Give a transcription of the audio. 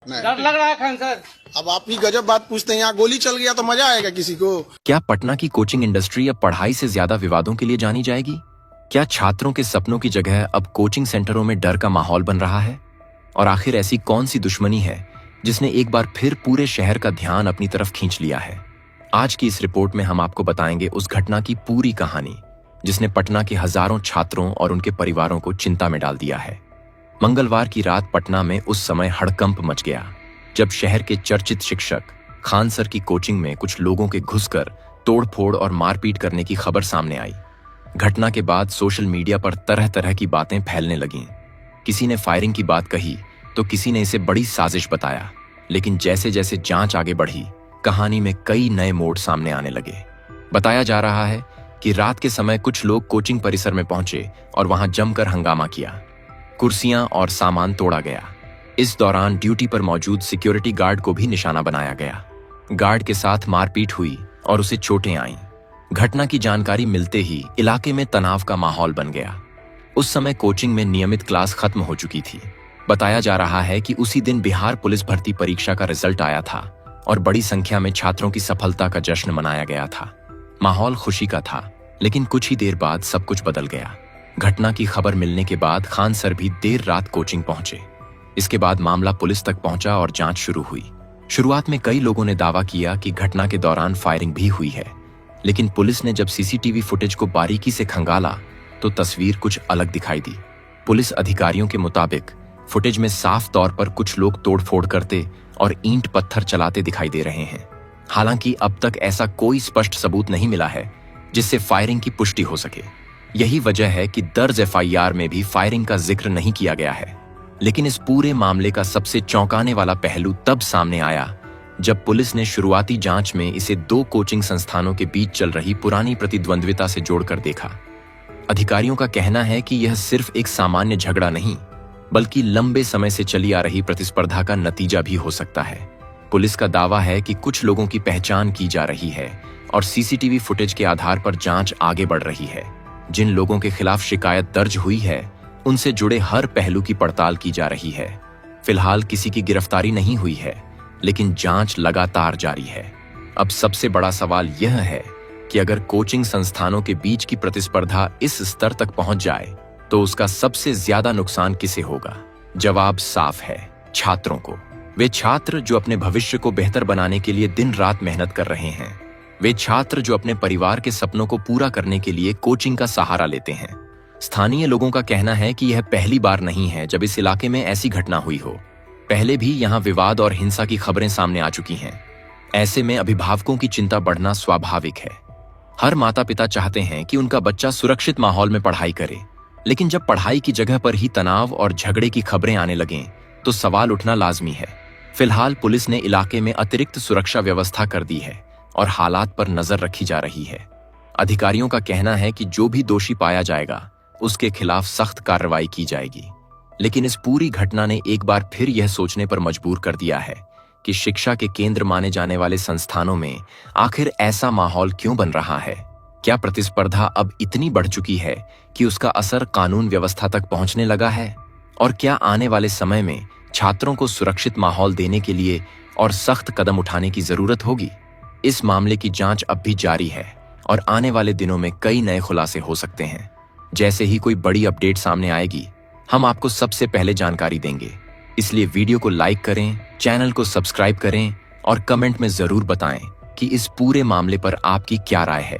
डर लग रहा है खान सर। अब आप ही गजब बात पूछते हैं, यहाँ गोली चल गया तो मजा आएगा किसी को? क्या पटना की कोचिंग इंडस्ट्री अब पढ़ाई से ज्यादा विवादों के लिए जानी जाएगी? क्या छात्रों के सपनों की जगह अब कोचिंग सेंटरों में डर का माहौल बन रहा है? और आखिर ऐसी कौन सी दुश्मनी है जिसने एक बार फिर पूरे शहर का ध्यान अपनी तरफ खींच लिया है? आज की इस रिपोर्ट में हम आपको बताएंगे उस घटना की पूरी कहानी जिसने पटना के हजारों छात्रों और उनके परिवारों को चिंता में डाल दिया है। मंगलवार की रात पटना में उस समय हड़कंप मच गया जब शहर के चर्चित शिक्षक खान सर की कोचिंग में कुछ लोगों के घुसकर तोड़फोड़ और मारपीट करने की खबर सामने आई। घटना के बाद सोशल मीडिया पर तरह तरह की बातें फैलने लगीं। किसी ने फायरिंग की बात कही तो किसी ने इसे बड़ी साजिश बताया, लेकिन जैसे जैसे जांच आगे बढ़ी कहानी में कई नए मोड़ सामने आने लगे। बताया जा रहा है कि रात के समय कुछ लोग कोचिंग परिसर में पहुंचे और वहां जमकर हंगामा किया। कुर्सियां और सामान तोड़ा गया। इस दौरान ड्यूटी पर मौजूद सिक्योरिटी गार्ड को भी निशाना बनाया गया। गार्ड के साथ मारपीट हुई और उसे चोटें आईं। घटना की जानकारी मिलते ही इलाके में तनाव का माहौल बन गया। उस समय कोचिंग में नियमित क्लास खत्म हो चुकी थी। बताया जा रहा है कि उसी दिन बिहार पुलिस भर्ती परीक्षा का रिजल्ट आया था और बड़ी संख्या में छात्रों की सफलता का जश्न मनाया गया था। माहौल खुशी का था, लेकिन कुछ ही देर बाद सब कुछ बदल गया। घटना की खबर मिलने के बाद खान सर भी देर रात कोचिंग पहुंचे। इसके बाद मामला पुलिस तक पहुंचा और जांच शुरू हुई। शुरुआत में कई लोगों ने दावा किया कि घटना के दौरान फायरिंग भी हुई है, लेकिन पुलिस ने जब सीसीटीवी फुटेज को बारीकी से खंगाला तो तस्वीर कुछ अलग दिखाई दी। पुलिस अधिकारियों के मुताबिक फुटेज में साफ तौर पर कुछ लोग तोड़फोड़ करते और ईंट पत्थर चलाते दिखाई दे रहे हैं। हालांकि अब तक ऐसा कोई स्पष्ट सबूत नहीं मिला है जिससे फायरिंग की पुष्टि हो सके। यही वजह है कि दर्ज एफआईआर में भी फायरिंग का जिक्र नहीं किया गया है। लेकिन इस पूरे मामले का सबसे चौंकाने वाला पहलू तब सामने आया जब पुलिस ने शुरुआती जांच में इसे दो कोचिंग संस्थानों के बीच चल रही पुरानी प्रतिद्वंद्विता से जोड़कर देखा। अधिकारियों का कहना है कि यह सिर्फ एक सामान्य झगड़ा नहीं, बल्कि लंबे समय से चली आ रही प्रतिस्पर्धा का नतीजा भी हो सकता है। पुलिस का दावा है कि कुछ लोगों की पहचान की जा रही है और सीसीटीवी फुटेज के आधार पर जांच आगे बढ़ रही है। जिन लोगों के खिलाफ शिकायत दर्ज हुई है उनसे जुड़े हर पहलू की पड़ताल की जा रही है। फिलहाल किसी की गिरफ्तारी नहीं हुई है, लेकिन जांच लगातार जारी है। अब सबसे बड़ा सवाल यह है कि अगर कोचिंग संस्थानों के बीच की प्रतिस्पर्धा इस स्तर तक पहुंच जाए तो उसका सबसे ज्यादा नुकसान किसे होगा? जवाब साफ है, छात्रों को। वे छात्र जो अपने भविष्य को बेहतर बनाने के लिए दिन रात मेहनत कर रहे हैं। वे छात्र जो अपने परिवार के सपनों को पूरा करने के लिए कोचिंग का सहारा लेते हैं। स्थानीय लोगों का कहना है कि यह पहली बार नहीं है जब इस इलाके में ऐसी घटना हुई हो। पहले भी यहाँ विवाद और हिंसा की खबरें सामने आ चुकी हैं। ऐसे में अभिभावकों की चिंता बढ़ना स्वाभाविक है। हर माता पिता चाहते हैं कि उनका बच्चा सुरक्षित माहौल में पढ़ाई करे, लेकिन जब पढ़ाई की जगह पर ही तनाव और झगड़े की खबरें आने लगें तो सवाल उठना लाजमी है। फिलहाल पुलिस ने इलाके में अतिरिक्त सुरक्षा व्यवस्था कर दी है और हालात पर नजर रखी जा रही है। अधिकारियों का कहना है कि जो भी दोषी पाया जाएगा उसके खिलाफ सख्त कार्रवाई की जाएगी। लेकिन इस पूरी घटना ने एक बार फिर यह सोचने पर मजबूर कर दिया है कि शिक्षा के केंद्र माने जाने वाले संस्थानों में आखिर ऐसा माहौल क्यों बन रहा है? क्या प्रतिस्पर्धा अब इतनी बढ़ चुकी है कि उसका असर कानून व्यवस्था तक पहुंचने लगा है? और क्या आने वाले समय में छात्रों को सुरक्षित माहौल देने के लिए और सख्त कदम उठाने की जरूरत होगी? इस मामले की जांच अब भी जारी है और आने वाले दिनों में कई नए खुलासे हो सकते हैं। जैसे ही कोई बड़ी अपडेट सामने आएगी हम आपको सबसे पहले जानकारी देंगे। इसलिए वीडियो को लाइक करें, चैनल को सब्सक्राइब करें और कमेंट में जरूर बताएं कि इस पूरे मामले पर आपकी क्या राय है।